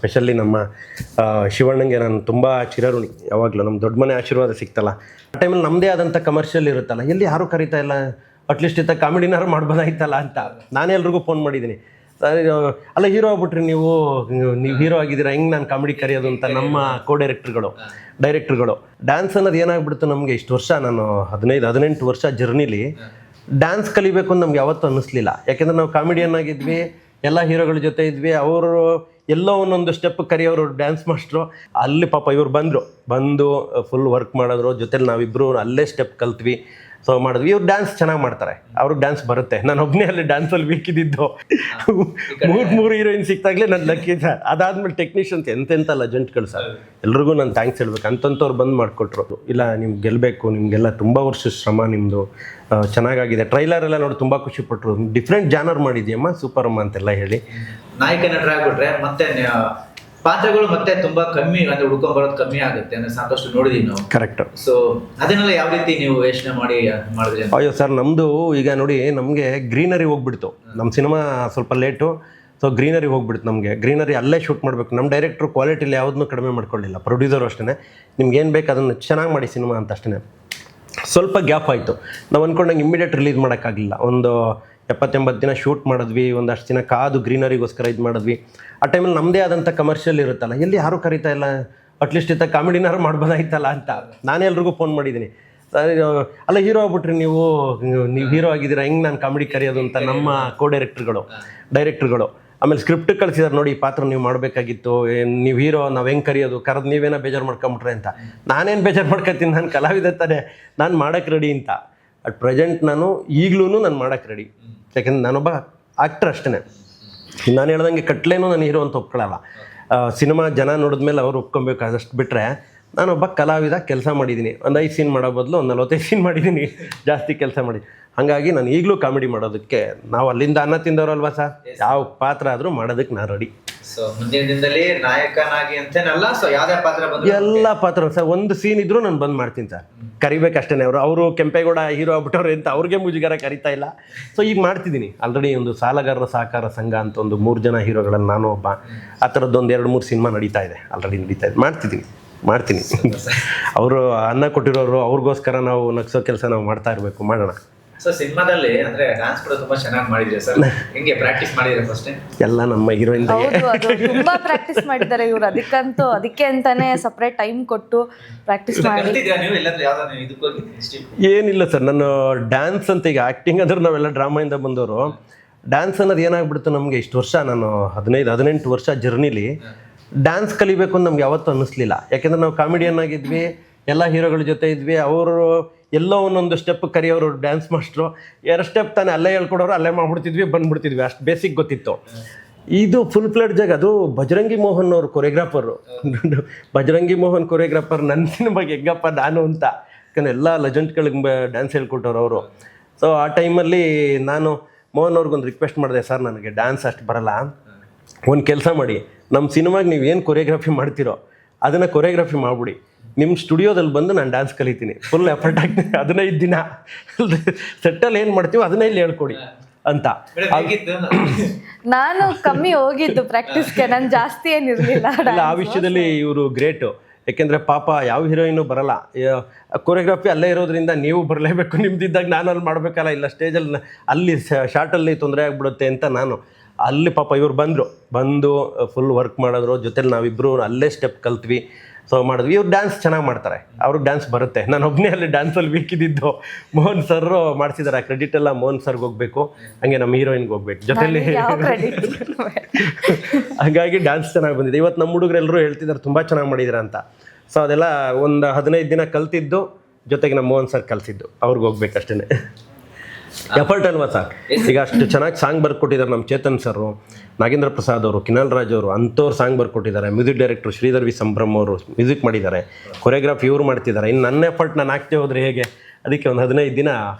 Specially ನಮ್ಮ ಶಿವಣ್ಣಂಗೆ ನಾನು ತುಂಬ ಚಿರಋಣಿ. ಯಾವಾಗಲೂ ನಮ್ಮ ದೊಡ್ಡ ಮನೆ ಆಶೀರ್ವಾದ ಸಿಕ್ತಲ್ಲ ಆ ಟೈಮಲ್ಲಿ ನಮ್ಮದೇ ಆದಂಥ ಕಮರ್ಷಿಯಲ್ ಇರುತ್ತಲ್ಲ, ಎಲ್ಲಿ ಯಾರೂ ಕರೀತಾ ಇಲ್ಲ, ಅಟ್ಲೀಸ್ಟ್ ಇತ್ತ ಕಾಮಿಡಿನಾರು ಮಾಡ್ಬೋದಾಯ್ತಲ್ಲ ಅಂತ ನಾನು ಎಲ್ರಿಗೂ ಫೋನ್ ಮಾಡಿದ್ದೀನಿ. ಸರ್ ಅಲ್ಲ ಹೀರೋ ಆಗ್ಬಿಟ್ರಿ ನೀವು ಹೀರೋ ಆಗಿದ್ದೀರಾ, ಹೆಂಗೆ ನಾನು ಕಾಮಿಡಿ ಕರೆಯೋದು ಅಂತ ನಮ್ಮ ಡೈರೆಕ್ಟ್ರುಗಳು ಡ್ಯಾನ್ಸ್ ಅನ್ನೋದು ಏನಾಗ್ಬಿಡ್ತು ನಮಗೆ. ಇಷ್ಟು ವರ್ಷ ನಾನು 18 ವರ್ಷ ಜರ್ನಿಲಿ ಡ್ಯಾನ್ಸ್ ಕಲಿಬೇಕು ಅಂತ ನಮ್ಗೆ ಯಾವತ್ತೂ ಅನ್ನಿಸ್ಲಿಲ್ಲ. ಯಾಕೆಂದರೆ ನಾವು ಕಾಮಿಡಿಯನ್ ಆಗಿದ್ವಿ, ಎಲ್ಲ ಹೀರೋಗಳ ಜೊತೆ ಇದ್ವಿ. ಅವರು ಎಲ್ಲೋ ಒಂದೊಂದು ಸ್ಟೆಪ್ ಕರಿಯೋರು ಡ್ಯಾನ್ಸ್ ಮಾಸ್ಟ್ರು. ಅಲ್ಲಿ ಪಾಪ ಇವ್ರು ಬಂದು ಫುಲ್ ವರ್ಕ್ ಮಾಡಿದ್ರು. ಜೊತೆಲಿ ನಾವಿಬ್ಬರು ಅಲ್ಲೇ ಸ್ಟೆಪ್ ಕಲ್ತ್ವಿ. ಸೊ ಮಾಡಿದ್ವಿ. ಇವ್ರು ಡ್ಯಾನ್ಸ್ ಚೆನ್ನಾಗಿ ಮಾಡ್ತಾರೆ, ಅವ್ರಿಗೆ ಡ್ಯಾನ್ಸ್ ಬರುತ್ತೆ. ನಾನು ಒಬ್ಬನೇ ಅಲ್ಲಿ ಡ್ಯಾನ್ಸಲ್ಲಿ ವೀಕಿದ್ದು. ಮೂರು ಹೀರೋಯಿನ್ ಸಿಕ್ತಾಗಲೇ ನಾನು ಲಕ್ಕಿ ಸರ್. ಅದಾದ್ಮೇಲೆ ಟೆಕ್ನಿಷಿಯನ್ಸ್ ಎಂತೆಂಥ ಲೆಜೆಂಡ್ಗಳು ಸರ್, ಎಲ್ರಿಗೂ ನಾನು ಥ್ಯಾಂಕ್ಸ್ ಹೇಳ್ಬೇಕು. ಅಂತಂಥವ್ರು ಬಂದು ಮಾಡಿಕೊಟ್ರು. ಇಲ್ಲ ನಿಮ್ಗೆ ಗೆಲ್ಲಬೇಕು, ನಿಮಗೆಲ್ಲ ತುಂಬ ವರ್ಷ ಶ್ರಮ ನಿಮ್ಮದು, ಚೆನ್ನಾಗಾಗಿದೆ. ಟ್ರೈಲರೆಲ್ಲ ನೋಡಿ ತುಂಬ ಖುಷಿಪಟ್ಟರು. ಡಿಫ್ರೆಂಟ್ ಜಾನರ್ ಮಾಡಿದ್ಯಮ್ಮ, ಸೂಪರ್ ಅಮ್ಮ ಅಂತೆಲ್ಲ ಹೇಳಿ. ನಾಯಕ ನಟರಾಗ್ಬಿಟ್ರೆ ಮತ್ತೆ ಪಾತ್ರಗಳು ಮತ್ತೆ ತುಂಬಾ ಕಮ್ಮಿ, ಅಂದ್ರೆ ಹುಡ್ಕೊಂಡ್ ಬರೋದು ಕಮ್ಮಿ ಆಗುತ್ತೆ ಅಂದ್ರೆ ಸಾಕಷ್ಟು ನೋಡಿದೀವಿ ನಾವು. ಕರೆಕ್ಟ್. ಸೊ ಅದನ್ನೆಲ್ಲ ಯಾವ ರೀತಿ ನೀವು ಯೋಚನೆ ಮಾಡಿದ್ರಿ? ಅಯ್ಯೋ ಸರ್, ನಮ್ಮದು ಈಗ ನೋಡಿ ನಮಗೆ ಗ್ರೀನರಿ ಹೋಗ್ಬಿಡ್ತು. ನಮ್ಮ ಸಿನಿಮಾ ಸ್ವಲ್ಪ ಲೇಟು. ಸೊ ಗ್ರೀನರಿ ಹೋಗ್ಬಿಡ್ತು ನಮಗೆ. ಗ್ರೀನರಿ ಅಲ್ಲೇ ಶೂಟ್ ಮಾಡಬೇಕು. ನಮ್ಮ ಡೈರೆಕ್ಟ್ರು ಕ್ವಾಲಿಟಿಲಿ ಯಾವುದನ್ನೂ ಕಡಿಮೆ ಮಾಡ್ಕೊಳ್ಳಿಲ್ಲ. ಪ್ರೊಡ್ಯೂಸರು ಅಷ್ಟೇ, ನಿಮ್ಗೆ ಏನು ಬೇಕು ಅದನ್ನು ಚೆನ್ನಾಗಿ ಮಾಡಿ ಸಿನಿಮಾ ಅಂತ ಅಷ್ಟೇ. ಸ್ವಲ್ಪ ಗ್ಯಾಪ್ ಆಯಿತು. ನಾವು ಅಂದ್ಕೊಂಡಂಗೆ ಇಮ್ಮಿಡಿಯೇಟ್ ರಿಲೀಸ್ ಮಾಡೋಕ್ಕಾಗಲಿಲ್ಲ. ಒಂದು 70-80 ದಿನ ಶೂಟ್ ಮಾಡಿದ್ವಿ. ಒಂದಷ್ಟು ದಿನ ಕಾದು ಗ್ರೀನರಿಗೋಸ್ಕರ ಇದು ಮಾಡಿದ್ವಿ. ಆ ಟೈಮಲ್ಲಿ ನಮ್ಮದೇ ಆದಂಥ ಕಮರ್ಷಿಯಲ್ ಇರುತ್ತಲ್ಲ, ಎಲ್ಲಿ ಯಾರೂ ಕರೀತಾ ಇಲ್ಲ, ಅಟ್ಲೀಸ್ಟ್ ಇತ್ತ ಕಾಮಿಡಿನಾರು ಮಾಡ್ಬೋದಾಯ್ತಲ್ಲ ಅಂತ ನಾನು ಎಲ್ರಿಗೂ ಫೋನ್ ಮಾಡಿದ್ದೀನಿ. ಸರ್ ಅಲ್ಲ ಹೀರೋ ಆಗ್ಬಿಟ್ರಿ ನೀವು ಹೀರೋ ಆಗಿದ್ದೀರಾ, ಹೆಂಗೆ ನಾನು ಕಾಮಿಡಿ ಕರೆಯೋದು ಅಂತ ನಮ್ಮ ಡೈರೆಕ್ಟ್ರುಗಳು ಆಮೇಲೆ ಸ್ಕ್ರಿಪ್ಟ್ ಕಳಿಸಿದಾರೆ. ನೋಡಿ ಈ ಪಾತ್ರ ನೀವು ಮಾಡಬೇಕಾಗಿತ್ತು, ನೀವು ಹೀರೋ, ನಾವು ಹೆಂಗೆ ಕರೆಯೋದು, ಕರೆದು ನೀವೇನೋ ಬೇಜಾರು ಮಾಡ್ಕೊಂಬಿಟ್ರೆ ಅಂತ. ನಾನೇನು ಬೇಜಾರು ಮಾಡ್ಕೊತೀನಿ, ನಾನು ಕಲಾವಿದ ತಾನೆ, ನಾನು ಮಾಡೋಕ್ಕೆ ರೆಡಿ ಅಂತ. ಅಟ್ ಪ್ರೆಸೆಂಟ್ ನಾನು ಈಗಲೂ ನಾನು ಮಾಡೋಕ್ಕೆ ರೆಡಿ. ಯಾಕೆಂದ್ರೆ ನಾನೊಬ್ಬ ಆ್ಯಕ್ಟರ್ ಅಷ್ಟೇ. ನಾನು ಹೇಳ್ದಂಗೆ ಕಟ್ಲೇನೂ ನಾನು ಹೀರೋ ಅಂತ ಒಪ್ಕೊಳ್ಳಲ್ಲ. ಸಿನಿಮಾ ಜನ ನೋಡಿದ್ಮೇಲೆ ಅವ್ರು ಒಪ್ಕೊಬೇಕು, ಅದಷ್ಟು ಬಿಟ್ಟರೆ ನಾನೊಬ್ಬ ಕಲಾವಿದ. ಕೆಲಸ ಮಾಡಿದ್ದೀನಿ, ಒಂದು 5 ಸೀನ್ ಮಾಡೋ ಬದಲು ಒಂದು 45 ಸೀನ್ ಮಾಡಿದ್ದೀನಿ, ಜಾಸ್ತಿ ಕೆಲಸ ಮಾಡಿ. ಹಾಗಾಗಿ ನಾನು ಈಗಲೂ ಕಾಮಿಡಿ ಮಾಡೋದಕ್ಕೆ, ನಾವು ಅಲ್ಲಿಂದ ಅನ್ನ ತಿಂದವರಲ್ವಾ ಸರ್, ಯಾವ ಪಾತ್ರ ಆದರೂ ಮಾಡೋದಕ್ಕೆ ನಾನು ರೆಡಿ. ಸೊ ಮುಂದಿನ ದಿನದಲ್ಲಿ ನಾಯಕನಾಗಿ ಅಂತೇನಲ್ಲ, ಸೊ ಯಾವುದೇ ಪಾತ್ರ ಬಂದ್ರು ಎಲ್ಲ ಪಾತ್ರ ಸರ್, ಒಂದು ಸೀನ್ ಇದ್ರೂ ನಾನು ಬಂದು ಮಾಡ್ತೀನಿ ಸರ್. ಕರಿಬೇಕಷ್ಟೇ. ಅವರು ಕೆಂಪೇಗೌಡ ಹೀರೋ ಆಗ್ಬಿಟ್ಟವ್ರೆ ಅಂತ ಅವ್ರಿಗೆ ಮುಜುಗರ ಕರಿತಾ ಇಲ್ಲ. ಸೊ ಈಗ ಮಾಡ್ತಿದ್ದೀನಿ. ಆಲ್ರೆಡಿ ಒಂದು ಸಾಲಗಾರರ ಸಹಕಾರ ಸಂಘ ಅಂತ ಒಂದು 3 ಜನ ಹೀರೋಗಳಲ್ಲಿ ನಾನು ಒಬ್ಬ. ಆ ಥರದ್ದೊಂದು 2-3 ಸಿನಿಮಾ ನಡೀತಾ ಇದೆ, ಆಲ್ರೆಡಿ ನಡೀತಾ ಇದೆ. ಮಾಡ್ತೀನಿ. ಅವರು ಅನ್ನ ಕೊಟ್ಟಿರೋರು, ಅವ್ರಿಗೋಸ್ಕರ ನಾವು ನಗ್ಸೋ ಕೆಲಸ ನಾವು ಮಾಡ್ತಾ ಇರಬೇಕು, ಮಾಡೋಣ. ಸೊ ಸಿನಿಮಾದಲ್ಲಿ ಅಂದ್ರೆ ಡಾನ್ಸ್ ಕೂಡ ತುಂಬಾ ಚೆನ್ನಾಗಿ ಮಾಡಿದ್ರಿ ಸರ್. ಹೆಂಗೆ ಪ್ರಾಕ್ಟೀಸ್ ಮಾಡಿದ್ರೆ ಫಸ್ಟ್? ಎಲ್ಲ ನಮ್ಮ ಹೀರೋಯಿನ್ ತುಂಬಾ ಪ್ರಾಕ್ಟೀಸ್ ಮಾಡಿದ್ದಾರೆ ಇವ್ರು. ಅದಕ್ಕೆ ಅಂತಾನೆ ಸಪ್ರೇಟ್ ಟೈಮ್ ಕೊಟ್ಟು ಪ್ರಾಕ್ಟೀಸ್ ಮಾಡಿ. ಏನಿಲ್ಲ ಸರ್, ನಾನು ಡ್ಯಾನ್ಸ್ ಅಂತ, ಈಗ ಆ್ಯಕ್ಟಿಂಗ್ ಅಂದ್ರೆ ನಾವೆಲ್ಲ ಡ್ರಾಮಾಯಿಂದ ಬಂದವರು. ಡ್ಯಾನ್ಸ್ ಅನ್ನೋದು ಏನಾಗ್ಬಿಡ್ತು ನಮಗೆ. ಇಷ್ಟು ವರ್ಷ ನಾನು 18 ವರ್ಷ ಜರ್ನಿಲಿ ಡ್ಯಾನ್ಸ್ ಕಲಿಬೇಕು ಅಂತ ನಮ್ಗೆ ಯಾವತ್ತೂ ಅನ್ನಿಸ್ಲಿಲ್ಲ. ಯಾಕೆಂದ್ರೆ ನಾವು ಕಾಮಿಡಿಯನ್ ಆಗಿದ್ವಿ, ಎಲ್ಲ ಹೀರೋಗಳ ಜೊತೆ ಇದ್ವಿ. ಅವರು ಎಲ್ಲೋ ಒಂದೊಂದು ಸ್ಟೆಪ್ ಕರಿಯೋರು ಡ್ಯಾನ್ಸ್ ಮಾಸ್ಟ್ರು. 2 ಸ್ಟೆಪ್ ತಾನೇ ಅಲ್ಲೇ ಹೇಳ್ಕೊಡೋರು, ಅಲ್ಲೇ ಮಾಡ್ಬಿಡ್ತಿದ್ವಿ, ಬಂದ್ಬಿಡ್ತಿದ್ವಿ. ಅಷ್ಟು ಬೇಸಿಕ್ ಗೊತ್ತಿತ್ತು. ಇದು ಫುಲ್ ಫ್ಲೆಡ್ಜ್ ಆಗಿ ಅದು ಬಜರಂಗಿ ಮೋಹನ್ ಅವರು ಕೊರಿಯೋಗ್ರಾಫರು. ಬಜರಂಗಿ ಮೋಹನ್ ಕೊರಿಯೋಗ್ರಾಫರ್ ನನ್ನ ಸಿನಿಮಾಗೆ ಹೆಂಗಪ್ಪ ನಾನು ಅಂತ. ಯಾಕಂದರೆ ಎಲ್ಲ ಲೆಜೆಂಡ್ಗಳಿಗೆ ಡ್ಯಾನ್ಸ್ ಹೇಳ್ಕೊಟ್ಟವ್ರು ಅವರು. ಸೊ ಆ ಟೈಮಲ್ಲಿ ನಾನು ಮೋಹನ್ ಅವ್ರಿಗೊಂದು ರಿಕ್ವೆಸ್ಟ್ ಮಾಡಿದೆ, ಸರ್ ನನಗೆ ಡ್ಯಾನ್ಸ್ ಅಷ್ಟು ಬರಲ್ಲ, ಒಂದು ಕೆಲಸ ಮಾಡಿ, ನಮ್ಮ ಸಿನಿಮಾಗೆ ನೀವು ಏನು ಕೊರಿಯೋಗ್ರಫಿ ಮಾಡ್ತೀರೋ ಅದನ್ನು ಕೊರಿಯೋಗ್ರಫಿ ಮಾಡಿಬಿಡಿ, ನಿಮ್ಮ ಸ್ಟುಡಿಯೋದಲ್ಲಿ ಬಂದು ನಾನು ಡ್ಯಾನ್ಸ್ ಕಲಿತೀನಿ, ಫುಲ್ ಎಫರ್ಟ್ ಆಗ್ತೀನಿ, 15 ದಿನ ಸೆಟ್ಟಲ್ಲಿ ಏನು ಮಾಡ್ತೀವೋ ಅದನ್ನೇ ಇಲ್ಲಿ ಹೇಳ್ಕೊಡಿ ಅಂತ. ನಾನು ಕಮ್ಮಿ ಹೋಗಿದ್ದು ಪ್ರಾಕ್ಟೀಸ್ಗೆ, ನಾನು ಜಾಸ್ತಿ ಏನಿರಲಿಲ್ಲ. ಆ ವಿಷಯದಲ್ಲಿ ಇವರು ಗ್ರೇಟು. ಯಾಕೆಂದರೆ ಪಾಪ ಯಾವ ಹೀರೋಯಿನು ಬರಲ್ಲ, ಕೊರಿಯೋಗ್ರಫಿ ಅಲ್ಲೇ ಇರೋದ್ರಿಂದ ನೀವು ಬರಲೇಬೇಕು, ನಿಮ್ದಿದ್ದಾಗ ನಾನು ಅಲ್ಲಿ ಮಾಡಬೇಕಲ್ಲ, ಇಲ್ಲ ಸ್ಟೇಜಲ್ಲಿ ಅಲ್ಲಿ ಶಾರ್ಟಲ್ಲಿ ತೊಂದರೆ ಆಗಿಬಿಡುತ್ತೆ ಅಂತ ನಾನು ಅಲ್ಲಿ ಪಾಪ ಇವ್ರು ಬಂದು ಫುಲ್ ವರ್ಕ್ ಮಾಡಿದ್ರು. ಜೊತೆಲಿ ನಾವಿಬ್ಬರು ಅಲ್ಲೇ ಸ್ಟೆಪ್ ಕಲ್ತ್ವಿ. ಸೊ ಮಾಡಿದ್ವಿ. ಇವ್ರು ಡ್ಯಾನ್ಸ್ ಚೆನ್ನಾಗಿ ಮಾಡ್ತಾರೆ, ಅವ್ರಿಗೆ ಡ್ಯಾನ್ಸ್ ಬರುತ್ತೆ. ನಾನು ಒಬ್ಬನೇ ಅಲ್ಲಿ ಡ್ಯಾನ್ಸಲ್ಲಿ ವೀಕಿದ್ದು. ಮೋಹನ್ ಸರ್ ಮಾಡಿಸಿದ್ದಾರೆ. ಕ್ರೆಡಿಟ್ ಎಲ್ಲ ಮೋಹನ್ ಸರ್ಗೆ ಹೋಗಬೇಕು, ಹಂಗೆ ನಮ್ಮ ಹೀರೋಯಿನ್ಗೆ ಹೋಗ್ಬೇಕು ಜೊತೆಲಿ. ಹಾಗಾಗಿ ಡ್ಯಾನ್ಸ್ ಚೆನ್ನಾಗಿ ಬಂದಿದೆ. ಇವತ್ತು ನಮ್ಮ ಹುಡುಗರೆಲ್ಲರೂ ಹೇಳ್ತಿದ್ದಾರೆ ತುಂಬ ಚೆನ್ನಾಗಿ ಮಾಡಿದ್ದೀರಾ ಅಂತ. ಸೊ ಅದೆಲ್ಲ ಒಂದು 15 ದಿನ ಕಲ್ತಿದ್ದು, ಜೊತೆಗೆ ನಮ್ಮ ಮೋಹನ್ ಸರ್ ಕಲಿಸಿದ್ದು, ಅವ್ರಿಗೆ ಹೋಗ್ಬೇಕಷ್ಟೇ. ಎಫರ್ಟ್ ಅಲ್ವಾ ಸರ್? ಈಗ ಅಷ್ಟು ಚೆನ್ನಾಗಿ ಸಾಂಗ್ ಬರ್ಕೊಟ್ಟಿದ್ದಾರೆ ನಮ್ಮ ಚೇತನ್ ಸರು, ನಾಗೇಂದ್ರ ಪ್ರಸಾದ್ ಅವರು, ಕಿನಾಲ್ ರಾಜ್ ಅವರು, ಅಂಥವ್ರು ಸಾಂಗ್ ಬರ್ಕೊಟ್ಟಿದ್ದಾರೆ. ಮ್ಯೂಸಿಕ್ ಡೈರೆಕ್ಟ್ರು ಶ್ರೀಧರ್ ವಿ ಸಂಭ್ರಮ್ ಅವರು ಮ್ಯೂಸಿಕ್ ಮಾಡಿದ್ದಾರೆ, ಕೊರಿಯೋಗ್ರಾಫಿ ಇವ್ರು ಮಾಡ್ತಿದ್ದಾರೆ. ಇನ್ನು ನನ್ನ ಎಫರ್ಟ್ ನಾನು ಹಾಕ್ತೇ ಹೋದ್ರೆ ಹೇಗೆ? ಅದಕ್ಕೆ ಒಂದು 15 ದಿನ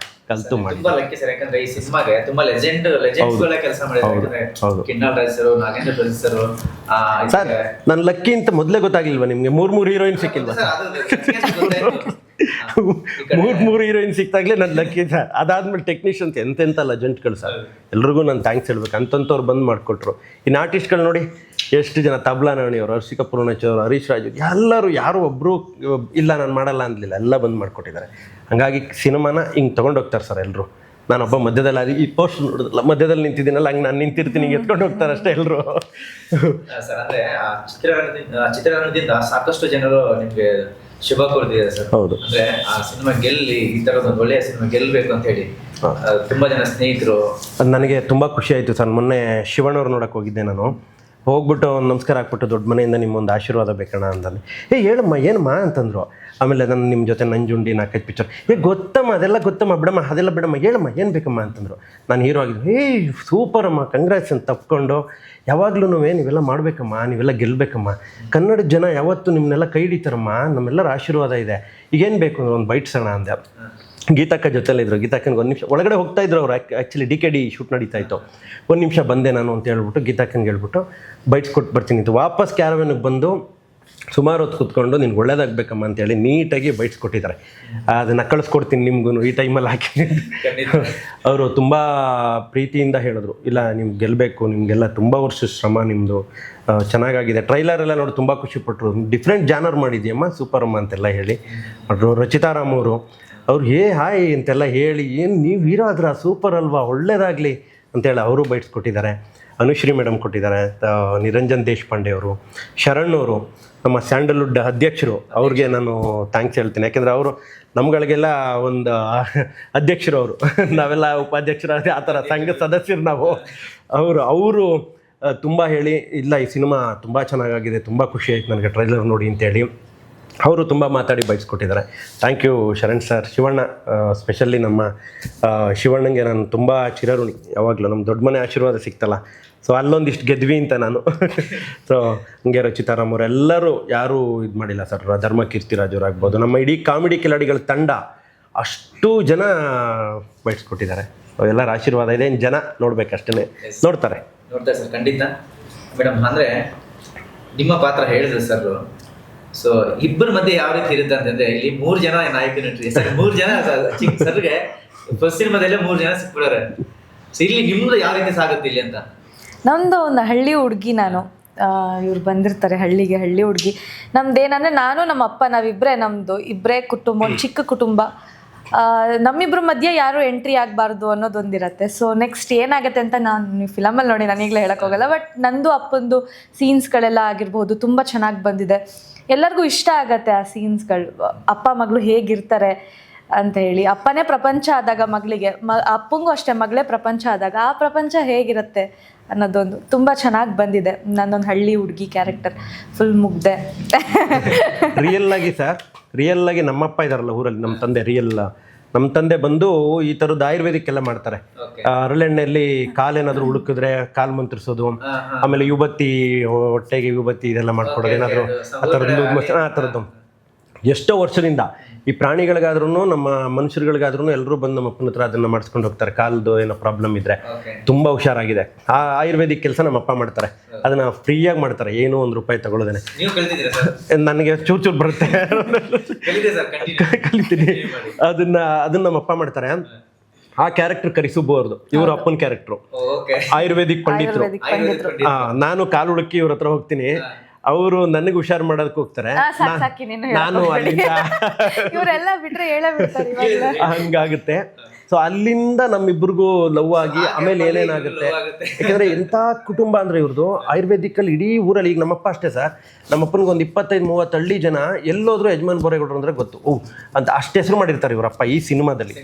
ಕಲ್ತು ಮಾಡಿ. ತುಂಬಾ ಲಕ್ಕಿ ಸರ್, ಯಾಕಂದ್ರೆ ಈ ಸಿನಿಮಾಗೆ ತುಂಬಾ ಲೆಜೆಂಡ್ಸ್ಗಳ ಕೆಲಸ ಮಾಡಿದ್ದಾರೆ. ಕಿನಾಲ್ ರಾಜ್ ಸರ್, ನಾಗೇಂದ್ರ ಪ್ರಸಾದ್ ಸರ್. ನಾನು ಲಕ್ಕಿ ಅಂತ ಮೊದಲೇ ಗೊತ್ತಾಗ್ಲಿಲ್ವಾ ನಿಮ್ಗೆ? 3 ಹೀರೋಯಿನ್ ಸಿಕ್ಕಿಲ್ವಾ? ಮೂರು ಹೀರೋಯಿನ್ ಸಿಕ್ತಾಗ್ಲೇ ನನ್ನ ಲಕ್ಕಿ ಸರ್. ಅದಾದ್ಮೇಲೆ ಟೆಕ್ನಿಷಿಯನ್ಸ್ ಎಂತೆಂಥ ಲೆಜೆಂಡ್ಗಳು ಸರ್, ಎಲ್ರಿಗೂ ನಾನು ಥ್ಯಾಂಕ್ಸ್ ಹೇಳ್ಬೇಕು. ಅಂತಂತವ್ರು ಬಂದು ಮಾಡಿಕೊಟ್ರು. ಇನ್ನು ಆರ್ಟಿಸ್ಟ್ಗಳು ನೋಡಿ ಎಷ್ಟು ಜನ, ತಬ್ಲಾ ನಾಣಿಯವರು, ಹರ್ಷಿಕಾ ಪೂರ್ಣಚ್ ಅವರು, ಹರೀಶ್ ರಾಜು, ಎಲ್ಲರೂ ಯಾರು ಒಬ್ಬರು ಇಲ್ಲ ನಾನು ಮಾಡಲ್ಲ ಅಂದಿಲ್ಲ, ಎಲ್ಲ ಬಂದು ಮಾಡಿಕೊಟ್ಟಿದ್ದಾರೆ. ಹಾಗಾಗಿ ಸಿನಿಮಾನ ಹಿಂಗೆ ತೊಗೊಂಡೋಗ್ತಾರೆ ಸರ್ ಎಲ್ಲರೂ. ನಾನೊಬ್ಬ ಮಧ್ಯದಲ್ಲಿ ಅದು ಈ ಪೋಸ್ಟ್ ನೋಡಿದ್ರಲ್ಲ, ಮಧ್ಯದಲ್ಲಿ ನಿಂತಿದ್ದೀನಲ್ಲ, ಹಂಗೆ ನಾನು ನಿಂತಿರ್ತೀನಿ, ಎತ್ಕೊಂಡು ಹೋಗ್ತಾರೆ ಅಷ್ಟೇ ಎಲ್ಲರೂ. ಸರ್ ಅಂದ್ರೆ ಆ ಚಿತ್ರರಂಗದಿಂದ ಸಾಕಷ್ಟು ಜನರು ನಿಮ್ಗೆ ಶುಭ ಕೋರ್ದಿದ್ದಾರೆ ಸರ್. ಹೌದು. ಅಂದ್ರೆ ಆ ಸಿನಿಮಾ ಗೆಲ್ಲಿ, ಈ ತರದ ಒಂದು ಒಳ್ಳೆಯ ಸಿನಿಮಾ ಗೆಲ್ಬೇಕು ಅಂತ ಹೇಳಿ ತುಂಬಾ ಜನ ಸ್ನೇಹಿತರು. ಅದು ನನಗೆ ತುಂಬ ಖುಷಿ ಆಯಿತು ಸರ್. ಮೊನ್ನೆ ಶಿವಣ್ಣವ್ರು ನೋಡೋಕೆ ಹೋಗಿದ್ದೆ ನಾನು. ಹೋಗ್ಬಿಟ್ಟು ಒಂದು ನಮಸ್ಕಾರ ಹಾಕ್ಬಿಟ್ಟು, ದೊಡ್ಡ ಮನೆಯಿಂದ ನಿಮ್ಮೊಂದು ಆಶೀರ್ವಾದ ಬೇಕಣ್ಣ ಅಂತಂದು. ಹೇಳಮ್ಮ ಏನಮ್ಮ ಅಂತಂದರು. ಆಮೇಲೆ ನಾನು ನಿಮ್ಮ ಜೊತೆ ನಂಜುಂಡಿ 4-5 ಪಿಕ್ಚರ್, ಗೊತ್ತಮ್ಮ ಅದೆಲ್ಲ ಗೊತ್ತಮ್ಮ, ಬಿಡಮ್ಮ ಅದೆಲ್ಲ ಬಿಡಮ್ಮ, ಹೇಳಮ್ಮ ಏನು ಬೇಕಮ್ಮ ಅಂತಂದರು. ನಾನು ಹೀರೋ ಆಗಿದ್ದು, ಸೂಪರಮ್ಮ ಕಂಗ್ರಾಟ್ಸ್ ಅಂತ ತಪ್ಕೊಂಡು, ಯಾವಾಗಲೂ ನೀವೆಲ್ಲ ಮಾಡಬೇಕಮ್ಮ, ನೀವೆಲ್ಲ ಗೆಲ್ಲಬೇಕಮ್ಮ, ಕನ್ನಡದ ಜನ ಯಾವತ್ತೂ ನಿಮ್ಮನ್ನೆಲ್ಲ ಕೈ ಹಿಡಿತಾರಮ್ಮ, ನಮ್ಮೆಲ್ಲರ ಆಶೀರ್ವಾದ ಇದೆ, ಈಗೇನು ಬೇಕು ಅಂದ್ರೆ ಒಂದು ಬೈಟ್ಸೋಣ ಅಂದೆ. ಗೀತಕ್ಕ ಜೊತೆಲಿದ್ರು. ಗೀತಕ್ಕನಿಗೆ ಒಂದು ನಿಮಿಷ ಒಳಗಡೆ ಹೋಗ್ತಾ ಇದ್ರು ಅವ್ರು. ಆ್ಯಕ್ಚುಲಿ DKD ಶೂಟ್ ನಡೀತಾ ಇತ್ತು. ಒಂದು ನಿಮಿಷ ಬಂದೆ ನಾನು ಅಂತ ಹೇಳ್ಬಿಟ್ಟು ಗೀತಕ್ಕನಿಗೆ ಹೇಳ್ಬಿಟ್ಟು ಬೈಟ್ಸ್ ಕೊಟ್ಟು ಬರ್ತೀನಿ ಅಂತ ವಾಪಸ್ ಕ್ಯಾರವೇನಿಗೆ ಬಂದು ಸುಮಾರು ಹೊತ್ತು ಕೂತ್ಕೊಂಡು ನಿನ್ಗೆ ಒಳ್ಳೇದಾಗಬೇಕಮ್ಮ ಅಂತೇಳಿ ನೀಟಾಗಿ ಬೈಟ್ಸ್ ಕೊಟ್ಟಿದ್ದಾರೆ. ಅದನ್ನು ಕಳಿಸ್ಕೊಡ್ತೀನಿ ನಿಮಗೂ ಈ ಟೈಮಲ್ಲಿ ಹಾಕಿ. ಅವರು ತುಂಬ ಪ್ರೀತಿಯಿಂದ ಹೇಳಿದ್ರು, ಇಲ್ಲ ನಿಮ್ಗೆ ಗೆಲ್ಲಬೇಕು, ನಿಮಗೆಲ್ಲ ತುಂಬ ವರ್ಷ ಶ್ರಮ ನಿಮ್ಮದು, ಚೆನ್ನಾಗಾಗಿದೆ. ಟ್ರೈಲರೆಲ್ಲ ನೋಡಿ ತುಂಬ ಖುಷಿಪಟ್ಟರು. ಡಿಫ್ರೆಂಟ್ ಜಾನರ್ ಮಾಡಿದ್ಯಮ್ಮ, ಸೂಪರಮ್ಮ ಅಂತೆಲ್ಲ ಹೇಳಿ. ರಚಿತಾರಾಮ್ ಅವರು ಹಾಯ್ ಅಂತೆಲ್ಲ ಹೇಳಿ, ಏನು ನೀವು ಹೀರೋ ಆದ್ರ ಸೂಪರ್ ಅಲ್ವಾ, ಒಳ್ಳೇದಾಗಲಿ ಅಂತೇಳಿ ಅವರು ಬೈಟ್ಸ್ ಕೊಟ್ಟಿದ್ದಾರೆ. ಅನುಶ್ರೀ ಮೇಡಮ್ ಕೊಟ್ಟಿದ್ದಾರೆ, ನಿರಂಜನ್ ದೇಶಪಾಂಡೆ ಅವರು, ಶರಣ್ ಅವರು, ನಮ್ಮ ಸ್ಯಾಂಡಲ್ವುಡ್ ಅಧ್ಯಕ್ಷರು, ಅವ್ರಿಗೆ ನಾನು ಥ್ಯಾಂಕ್ಸ್ ಹೇಳ್ತೀನಿ. ಯಾಕೆಂದರೆ ಅವರು ನಮ್ಗಳಿಗೆಲ್ಲ ಒಂದು ಅಧ್ಯಕ್ಷರು ಅವರು, ನಾವೆಲ್ಲ ಉಪಾಧ್ಯಕ್ಷರಾದರೆ ಆ ಥರ ಸಂಘ ಸದಸ್ಯರು ನಾವು. ಅವರು ತುಂಬ ಹೇಳಿ, ಇಲ್ಲ ಈ ಸಿನಿಮಾ ತುಂಬ ಚೆನ್ನಾಗಾಗಿದೆ, ತುಂಬ ಖುಷಿ ಆಯ್ತು ನನಗೆ ಟ್ರೈಲರ್ ನೋಡಿ ಅಂತೇಳಿ ಅವರು ತುಂಬ ಮಾತಾಡಿ ಬಯಸ್ಕೊಟ್ಟಿದ್ದಾರೆ. Thank you Sharan sir. Shivanna, specially ನಮ್ಮ ಶಿವಣ್ಣಂಗೆ ನಾನು ತುಂಬ ಚಿರಋಣಿ. ಯಾವಾಗಲೂ ನಮ್ಮ ದೊಡ್ಡ ಮನೆ ಆಶೀರ್ವಾದ ಸಿಕ್ತಲ್ಲ, ಸೊ ಅಲ್ಲೊಂದಿಷ್ಟು ಗೆದ್ವಿ ಅಂತ ನಾನು. ಸೊ ಹಂಗೆ ರಚಿತಾರಾಮ್ ಅವರು ಎಲ್ಲರೂ ಯಾರೂ ಇದು ಮಾಡಿಲ್ಲ ಸರ್. ಧರ್ಮ ಕೀರ್ತಿರಾಜವ್ರಾಗ್ಬೋದು, ನಮ್ಮ ಇಡೀ ಕಾಮಿಡಿ ಕಿಲಾಡಿಗಳ ತಂಡ ಅಷ್ಟು ಜನ ಬಯಸ್ಕೊಟ್ಟಿದ್ದಾರೆ. ಎಲ್ಲರ ಆಶೀರ್ವಾದ ಇದೆ. ಜನ ನೋಡ್ಬೇಕಷ್ಟೇ, ನೋಡ್ತಾರೆ ಸರ್ ಖಂಡಿತ. ಮೇಡಮ್ ಅಂದರೆ ನಿಮ್ಮ ಪಾತ್ರ ಹೇಳಿದ್ರು ಸರ್. ಸೊ ಇಬ್ಬರ ಮಧ್ಯೆ ಯಾವ ರೀತಿ ಇರುತ್ತೆ ಅಂತಂದ್ರೆ, ಇಲ್ಲಿ 3 ಜನ ನಾಯಕ ನಟರಿ ಸರ್, 3 ಜನ ಸರ್ಗೆ ಫಸ್ಟ್ ಸಿನಿಮಾದಲ್ಲೇ 3 ಜನ ಸಿಕ್ಬಿಡೋರೆ. ಸೊ ಇಲ್ಲಿ ನಿಮ್ದು ಯಾವ ರೀತಿ ಸಾಗುತ್ತೆ ಇಲ್ಲಿ ಅಂತ? ನಮ್ಮದು ಒಂದು ಹಳ್ಳಿ ಹುಡುಗಿ ನಾನು. ಇವ್ರು ಬಂದಿರ್ತಾರೆ ಹಳ್ಳಿಗೆ, ಹಳ್ಳಿ ಹುಡುಗಿ. ನಮ್ದೇನಂದರೆ ನಾನು ನಮ್ಮ ಅಪ್ಪ ನಾವಿಬ್ಬರೇ, ನಮ್ಮದು ಇಬ್ಬರೇ ಕುಟುಂಬ, ಒಂದು ಚಿಕ್ಕ ಕುಟುಂಬ. ನಮ್ಮಿಬ್ಬರ ಮಧ್ಯೆ ಯಾರು ಎಂಟ್ರಿ ಆಗಬಾರ್ದು ಅನ್ನೋದೊಂದಿರುತ್ತೆ. ಸೊ ನೆಕ್ಸ್ಟ್ ಏನಾಗುತ್ತೆ ಅಂತ ನಾನು ಫಿಲಮಲ್ಲಿ ನೋಡಿ ನಾನು ಈಗಲೇ ಹೇಳೋಕ್ಕೋಗಲ್ಲ. ಬಟ್ ನಂದು ಅಪ್ಪಂದು ಸೀನ್ಸ್ಗಳೆಲ್ಲ ಆಗಿರ್ಬೋದು ತುಂಬ ಚೆನ್ನಾಗಿ ಬಂದಿದೆ. ಎಲ್ಲರಿಗೂ ಇಷ್ಟ ಆಗತ್ತೆ ಆ ಸೀನ್ಸ್ಗಳು. ಅಪ್ಪ ಮಗಳು ಹೇಗಿರ್ತಾರೆ ಅಂತ ಹೇಳಿ. ಅಪ್ಪನೇ ಪ್ರಪಂಚ ಆದಾಗ ಮಗಳಿಗೆ, ಅಪ್ಪಂಗೂ ಅಷ್ಟೇ ಮಗಳೇ ಪ್ರಪಂಚ ಆದಾಗ ಆ ಪ್ರಪಂಚ ಹೇಗಿರುತ್ತೆ ಅನ್ನೋದೊಂದು ತುಂಬ ಚೆನ್ನಾಗಿ ಬಂದಿದೆ. ನನ್ನೊಂದು ಹಳ್ಳಿ ಹುಡುಗಿ ಕ್ಯಾರೆಕ್ಟರ್ ಫುಲ್ ಮುಗ್ದೆ. ರಿಯಲ್ ಆಗಿ ಸರ್, ರಿಯಲ್ ಆಗಿ ನಮ್ಮಪ್ಪ ಇದಾರಲ್ಲ ಊರಲ್ಲಿ, ನಮ್ಮ ತಂದೆ ಬಂದು ಈ ಥರದ್ದು ಆಯುರ್ವೇದಿಕ್ ಎಲ್ಲ ಮಾಡ್ತಾರೆ. ಹರಳೆಣ್ಣೆಯಲ್ಲಿ ಕಾಲೇನಾದರೂ ಉಳುಕಿದ್ರೆ ಕಾಲು ಮಂತ್ರಿಸೋದು, ಆಮೇಲೆ ಯುವತಿ ಹೊಟ್ಟೆಗೆ ಯುವತಿ ಇದೆಲ್ಲ ಮಾಡ್ಕೊಡೋದು, ಏನಾದರೂ ಆ ಥರದ್ದು ಎಷ್ಟೋ ವರ್ಷದಿಂದ ಈ ಪ್ರಾಣಿಗಳಿಗಾದ್ರೂ ನಮ್ಮ ಮನುಷ್ಯರುಗಳಿಗಾದ್ರೂ ಎಲ್ಲರೂ ಬಂದು ನಮ್ಮ ಅಪ್ಪನ ಹತ್ರ ಅದನ್ನು ಮಾಡಿಸ್ಕೊಂಡು ಹೋಗ್ತಾರೆ. ಕಾಲ್ದು ಏನೋ ಪ್ರಾಬ್ಲಮ್ ಇದ್ದರೆ ತುಂಬ ಹುಷಾರಾಗಿದೆ. ಆ ಆಯುರ್ವೇದಿಕ್ ಕೆಲಸ ನಮ್ಮ ಅಪ್ಪ ಮಾಡ್ತಾರೆ. ಅದನ್ನು ಫ್ರೀಯಾಗಿ ಮಾಡ್ತಾರೆ, ಏನೂ ₹1 ತಗೊಳ್ಳೋದೇನೆ. ನನಗೆ ಚೂರು ಬರುತ್ತೆ, ಕಲಿತೀನಿ. ಅದನ್ನ ನಮ್ಮ ಅಪ್ಪ ಮಾಡ್ತಾರೆ. ಆ ಕ್ಯಾರೆಕ್ಟರ್ ಕರಿಸುಬ್ಬು ಅವ್ರದ್ದು, ಇವ್ರ ಅಪ್ಪನ ಕ್ಯಾರೆಕ್ಟ್ರು ಆಯುರ್ವೇದಿಕ್ ಪಂಡಿತರು. ನಾನು ಕಾಲು ಹುಡುಕಿ ಇವ್ರ ಹತ್ರ ಹೋಗ್ತೀನಿ, ಅವರು ನನಗೆ ಹುಷಾರು ಮಾಡೋದಕ್ಕೆ ಹೋಗ್ತಾರೆ, ನಾನು ಅಲ್ಲಿಂದ ಹಂಗಾಗುತ್ತೆ. ಸೊ ಅಲ್ಲಿಂದ ನಮ್ಮಿಬ್ಬರಿಗೂ ಲವ್ ಆಗಿ ಆಮೇಲೆ ಏನೇನಾಗುತ್ತೆ, ಯಾಕಂದರೆ ಎಂಥ ಕುಟುಂಬ ಅಂದರೆ ಇವ್ರದ್ದು ಆಯುರ್ವೇದಿಕಲ್ಲಿ ಇಡೀ ಊರಲ್ಲಿ. ಈಗ ನಮ್ಮಪ್ಪ ಅಷ್ಟೇ ಸರ್, ನಮ್ಮಪ್ಪನಿಗೆ ಒಂದು 25-30 ಹಳ್ಳಿ ಜನ ಎಲ್ಲೋದ್ರೂ ಯಜಮಾನ್ ಬೋರೇಗೌಡರು ಅಂದರೆ ಗೊತ್ತು ಅಂತ ಅಷ್ಟು ಹೆಸರು ಮಾಡಿರ್ತಾರೆ ಇವರಪ್ಪ ಈ ಸಿನಿಮಾದಲ್ಲಿ.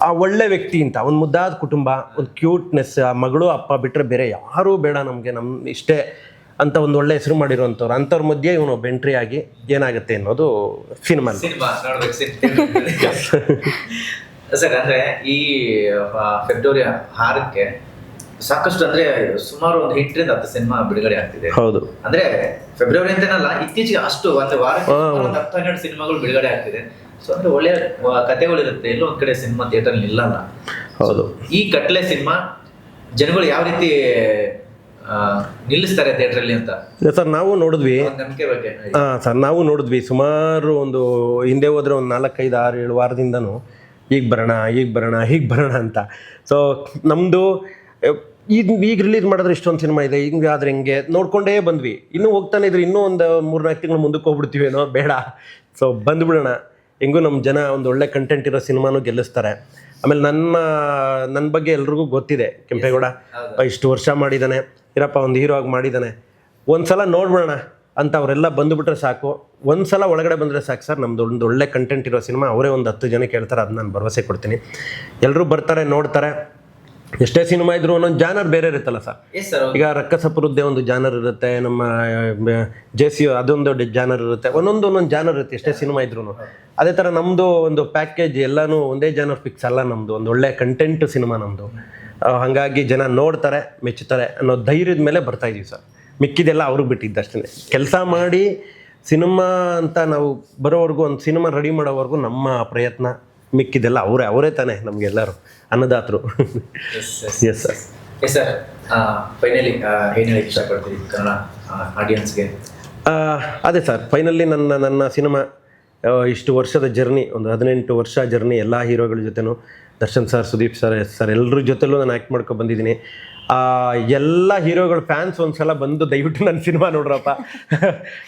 ಆ ಒಳ್ಳೆ ವ್ಯಕ್ತಿ ಅಂತ, ಒಂದು ಮುದ್ದಾದ ಕುಟುಂಬ, ಒಂದು ಕ್ಯೂಟ್ನೆಸ್, ಆ ಮಗಳು ಅಪ್ಪ ಬಿಟ್ಟರೆ ಬೇರೆ ಯಾರೂ ಬೇಡ ನಮಗೆ, ನಮ್ಮ ಇಷ್ಟೇ ಅಂತ ಒಂದು ಒಳ್ಳೆ ಹೆಸರು ಮಾಡಿರುವಂಥವ್ರು. ಅಂಥವ್ರ ಮಧ್ಯೆ ಇವನು ಒಬ್ಬ ಎಂಟ್ರಿ ಆಗಿ ಏನಾಗುತ್ತೆ ಅನ್ನೋದು ಸಿನಿಮಾ ಸರ್. ಅಂದ್ರೆ ಈ ಫೆಬ್ರವರಿ 6ಕ್ಕೆ ಸಾಕಷ್ಟು ಅಂದ್ರೆ ಸುಮಾರು ಒಂದು 8ರಿಂದ 10 ಸಿನಿಮಾ ಬಿಡುಗಡೆ ಆಗ್ತಿದೆ. ಹೌದು, ಅಂದ್ರೆ ಫೆಬ್ರವರಿ ಅಂತನಲ್ಲ, ಇತ್ತೀಚೆಗೆ ಅಷ್ಟು ಒಂದು ವಾರಕ್ಕೆ 10-12 ಸಿನಿಮಾಗಳು ಬಿಡುಗಡೆ ಆಗ್ತಿದೆ. ಸೊ ಅಂದ್ರೆ ಒಳ್ಳೆ ಕಥೆಗಳಿರುತ್ತೆ, ಎಲ್ಲೋ ಒಂದ್ ಕಡೆ ಸಿನಿಮಾ ಥಿಯೇಟರ್ ನಿಲ್ಲಲ್ಲ. ಹೌದು. ಈ ಕಟ್ಲೆ ಸಿನಿಮಾ ಜನಗಳು ಯಾವ ರೀತಿ ನಿಲ್ಲಿಸ್ತಾರೆ ಥಿಯೇಟ್ರಲ್ಲಿ ಅಂತ ಸರ್ ನಾವು ನೋಡಿದ್ವಿ. ಒಂದ್ ನಂಬಿಕೆ ಬಗ್ಗೆ ಹಾಂ ಸರ್, ನಾವು ನೋಡಿದ್ವಿ. ಸುಮಾರು ಒಂದು ಹಿಂದೆ ಹೋದರೆ ಒಂದು 4, 5, 6, 7 ವಾರದಿಂದನೂ ಈಗ ಬರೋಣ ಅಂತ. ಸೊ ನಮ್ಮದು ಈಗ ರಿಲೀಸ್ ಮಾಡಿದ್ರೆ ಇಷ್ಟೊಂದು ಸಿನಿಮಾ ಇದೆ, ಹಿಂಗೆ ಆದರೆ ಹಿಂಗೆ ನೋಡ್ಕೊಂಡೇ ಬಂದ್ವಿ. ಇನ್ನೂ ಹೋಗ್ತಾನೆ ಇದ್ರೆ ಇನ್ನೂ ಒಂದು 3-4 ತಿಂಗಳು ಮುಂದಕ್ಕೆ ಹೋಗ್ಬಿಡ್ತೀವೇನೋ, ಬೇಡ. ಸೊ ಬಂದುಬಿಡೋಣ, ಹೆಂಗೂ ನಮ್ಮ ಜನ ಒಂದು ಒಳ್ಳೆ ಕಂಟೆಂಟ್ ಇರೋ ಸಿನಿಮಾನು ಗೆಲ್ಲಿಸ್ತಾರೆ. ಆಮೇಲೆ ನನ್ನ ಬಗ್ಗೆ ಎಲ್ರಿಗೂ ಗೊತ್ತಿದೆ, ಕೆಂಪೇಗೌಡ ಇಷ್ಟು ವರ್ಷ ಮಾಡಿದ್ದಾನೆ, ಇರಪ್ಪ ಒಂದು ಹೀರೋ ಆಗಿ ಮಾಡಿದ್ದಾನೆ, ಒಂದು ಸಲ ನೋಡ್ಬಿಡೋಣ ಅಂತ ಅವರೆಲ್ಲ ಬಂದುಬಿಟ್ರೆ ಸಾಕು. ಒಂದು ಸಲ ಒಳಗಡೆ ಬಂದರೆ ಸಾಕು ಸರ್, ನಮ್ಮದು ಒಂದು ಒಳ್ಳೆ ಕಂಟೆಂಟ್ ಇರೋ ಸಿನಿಮಾ ಅವರೇ ಒಂದು 10 ಜನಕ್ಕೆ ಹೇಳ್ತಾರೆ, ಅದು ನಾನು ಭರವಸೆ ಕೊಡ್ತೀನಿ. ಎಲ್ಲರೂ ಬರ್ತಾರೆ, ನೋಡ್ತಾರೆ. ಎಷ್ಟೇ ಸಿನಿಮಾ ಇದ್ರು ಒಂದೊಂದು ಜಾನರ್ ಬೇರೆ ಇರುತ್ತಲ್ಲ ಸರ್. ಈಗ ರಕ್ಕಸಪುರದ್ದೇ ಒಂದು ಜಾನರ್ ಇರುತ್ತೆ, ನಮ್ಮ JC ಅದೊಂದು ಜಾನರ್ ಇರುತ್ತೆ, ಒಂದೊಂದು ಜಾನರ್ ಇರುತ್ತೆ ಎಷ್ಟೇ ಸಿನಿಮಾ ಇದ್ರು. ಅದೇ ಥರ ನಮ್ಮದು ಒಂದು ಪ್ಯಾಕೇಜ್ ಎಲ್ಲನೂ ಒಂದೇ ಜಾನರ್ ಫಿಕ್ಸ್ ಅಲ್ಲ, ನಮ್ಮದು ಒಂದು ಒಳ್ಳೆ ಕಂಟೆಂಟ್ ಸಿನಿಮಾ ನಮ್ಮದು. ಹಾಗಾಗಿ ಜನ ನೋಡ್ತಾರೆ, ಮೆಚ್ಚುತ್ತಾರೆ ಅನ್ನೋ ಧೈರ್ಯದ ಮೇಲೆ ಬರ್ತಾಯಿದ್ದೀವಿ ಸರ್. ಮಿಕ್ಕಿದೆಲ್ಲ ಅವ್ರಿಗೆ ಬಿಟ್ಟಿದ್ದಷ್ಟೇ. ಕೆಲಸ ಮಾಡಿ ಸಿನಿಮಾ ಅಂತ ನಾವು ಬರೋವರೆಗೂ, ಒಂದು ಸಿನಿಮಾ ರೆಡಿ ಮಾಡೋವರೆಗೂ ನಮ್ಮ ಪ್ರಯತ್ನ, ಮಿಕ್ಕಿದೆಲ್ಲ ಅವರೇ ತಾನೇ ನಮಗೆಲ್ಲರೂ ಅನ್ನದಾತರು. Yes sir. Yes sir, finally ಏನು ಹೇಳಕ್ಕೆ ಇಷ್ಟಪಡ್ತೀರಿ ಕನ್ನಡ ಆಡಿಯನ್ಸ್ಗೆ? ಅದೇ ಸರ್, ಫೈನಲಿ ನನ್ನ ಸಿನಿಮಾ ಇಷ್ಟು ವರ್ಷದ ಜರ್ನಿ, ಒಂದು 18 ವರ್ಷ ಜರ್ನಿ, ಎಲ್ಲ ಹೀರೋಗಳ ಜೊತೆನೂ, Darshan sir, Sudeep sir, sir ಎಲ್ಲರ ಜೊತೆಲೂ ನಾನು ಆ್ಯಕ್ಟ್ ಮಾಡ್ಕೊಂಡು ಬಂದಿದ್ದೀನಿ. ಎಲ್ಲ ಹೀರೋಗಳ ಫ್ಯಾನ್ಸ್ ಒಂದು ಸಲ ಬಂದು ದಯವಿಟ್ಟು ನನ್ನ ಸಿನಿಮಾ ನೋಡ್ರಪ್ಪ.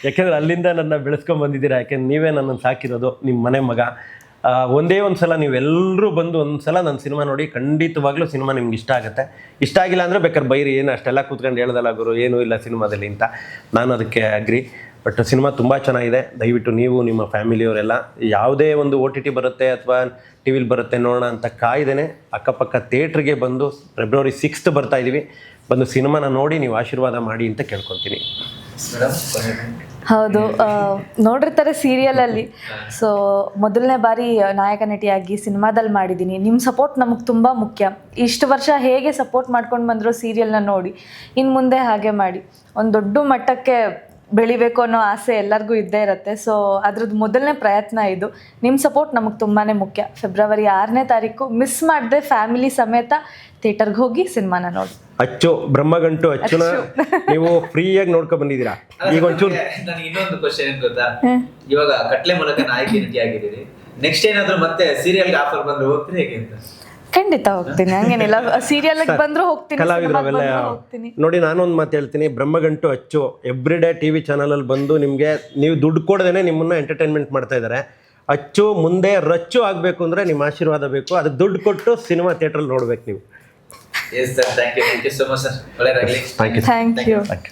ಯಾಕೆಂದರೆ ಅಲ್ಲಿಂದ ನನ್ನ ಬೆಳೆಸ್ಕೊಂಡು ಬಂದಿದ್ದೀರಾ, ಯಾಕೆಂದ್ರೆ ನೀವೇ ನನ್ನನ್ನು ಸಾಕಿರೋದು, ನಿಮ್ಮ ಮನೆ ಮಗ. ಒಂದೇ ಒಂದು ಸಲ ನೀವೆಲ್ಲರೂ ಬಂದು ಒಂದು ಸಲ ನನ್ನ ಸಿನಿಮಾ ನೋಡಿ, ಖಂಡಿತವಾಗ್ಲೂ ಸಿನಿಮಾ ನಿಮ್ಗೆ ಇಷ್ಟ ಆಗುತ್ತೆ. ಇಷ್ಟ ಆಗಿಲ್ಲ ಅಂದರೆ ಬೇಕಾದ್ರೆ ಬೈರಿ, ಏನು ಅಷ್ಟೆಲ್ಲ ಕೂತ್ಕೊಂಡು ಹೇಳ್ದಲ್ಲ ಗುರು ಏನೂ ಇಲ್ಲ ಸಿನಿಮಾದಲ್ಲಿ ಅಂತ. ನಾನು ಅದಕ್ಕೆ ಅಗ್ರಿ. ಬಟ್ ಸಿನಿಮಾ ತುಂಬ ಚೆನ್ನಾಗಿದೆ. ದಯವಿಟ್ಟು ನೀವು, ನಿಮ್ಮ ಫ್ಯಾಮಿಲಿಯವರೆಲ್ಲ ಯಾವುದೇ ಒಂದು OTT ಬರುತ್ತೆ ಅಥವಾ TV ಬರುತ್ತೆ ನೋಡೋಣ ಅಂತ ಕಾಯ್ದೇನೆ ಅಕ್ಕಪಕ್ಕ ಥಿಯೇಟ್ರಿಗೆ ಬಂದು February 6th ಬರ್ತಾ ಇದ್ದೀವಿ, ಬಂದು ಸಿನಿಮಾನ ನೋಡಿ ನೀವು ಆಶೀರ್ವಾದ ಮಾಡಿ ಅಂತ ಕೇಳ್ಕೊತೀನಿ. ಹೌದು, ನೋಡಿರ್ತಾರೆ ಸೀರಿಯಲಲ್ಲಿ. ಸೊ ಮೊದಲನೇ ಬಾರಿ ನಾಯಕ ನಟಿಯಾಗಿ ಸಿನಿಮಾದಲ್ಲಿ ಮಾಡಿದ್ದೀನಿ. ನಿಮ್ಮ ಸಪೋರ್ಟ್ ನಮಗೆ ತುಂಬ ಮುಖ್ಯ. ಇಷ್ಟು ವರ್ಷ ಹೇಗೆ ಸಪೋರ್ಟ್ ಮಾಡ್ಕೊಂಡು ಬಂದರೂ ಸೀರಿಯಲ್ನ ನೋಡಿ, ಇನ್ನು ಮುಂದೆ ಹಾಗೆ ಮಾಡಿ ಒಂದು ದೊಡ್ಡ ಮಟ್ಟಕ್ಕೆ ಬೆಳಿಬೇಕು ಅನ್ನೋ ಆಸೆ ಎಲ್ಲರಿಗೂ ಇದ್ದೇ ಇರುತ್ತೆ. ಸೊ ಅದ್ರದ್ದು ಮೊದಲನೇ ಪ್ರಯತ್ನ ಇದು. ನಿಮ್ಮ ಸಪೋರ್ಟ್ ನಮಗೆ ತುಂಬಾ ಮುಖ್ಯ. February 6ನೇ ತಾರೀಕು ಮಿಸ್ ಮಾಡದೆ ಫ್ಯಾಮಿಲಿ ಸಮೇತ ಥಿಯೇಟರ್ಗೆ ಹೋಗಿ ಸಿನಿಮಾನ ನೋಡಿ. ಅಚ್ಚು ಬ್ರಹ್ಮಗಂಟು ಅಚ್ಚುನ ನೀವು ಫ್ರೀಯಾಗಿ ನೋಡ್ಕೊ ಬಂದಿದ್ದೀರಾ. ಈಗ ಒಂಚೂರು ನನಗೆ ಇನ್ನೊಂದು ಕ್ವಶನ್ ಏನ್ ಗೊತ್ತಾ, ಇವಾಗ ಕಟ್ಲೆ ಮೂಲಕ ನಾಯಕಿ ನಟಿ ಆಗಿದ್ದೀರಿ, ನೆಕ್ಸ್ಟ್ ಏನಾದ್ರು ಮತ್ತೆ ಸೀರಿಯಲ್ಗೆ ಆಫರ್ ಬಂದ್ರೆ ಹೋಗ್ತೀರಿ ಹೇಗೆ ಅಂತ? ಖಂಡಿತ ಹೋಗ್ತೀನಿ, ಹಂಗೇನಿಲ್ಲ. ಸೀರಿಯಲ್ಗೆ ಬಂದರೂ ಹೋಗ್ತೀನಿ, ಕಲಾವಿದರವೆಲ್ಲ ಹೋಗ್ತೀನಿ. ನೋಡಿ, ನಾನೊಂದು ಮಾತು ಹೇಳ್ತೀನಿ, ಬ್ರಹ್ಮಗಂಟು ಅಚ್ಚು ಎವ್ರಿಡೇ TV ಚಾನಲಲ್ಲಿ ಬಂದು ನಿಮಗೆ ನೀವು ದುಡ್ಡು ಕೊಡದೇನೆ ನಿಮ್ಮನ್ನ ಎಂಟರ್ಟೈನ್ಮೆಂಟ್ ಮಾಡ್ತಾ ಇದ್ದಾರೆ. ಅಚ್ಚು ಮುಂದೆ ರಚ್ಚು ಆಗಬೇಕು ಅಂದರೆ ನಿಮ್ಮ ಆಶೀರ್ವಾದ ಬೇಕು. ಅದಕ್ಕೆ ದುಡ್ಡು ಕೊಟ್ಟು ಸಿನಿಮಾ ಥಿಯೇಟ್ರಲ್ಲಿ ನೋಡ್ಬೇಕು ನೀವು. Yes sir, thank you so much sir. ಒಳ್ಳೆಯದಾಗಲಿ. Thank you.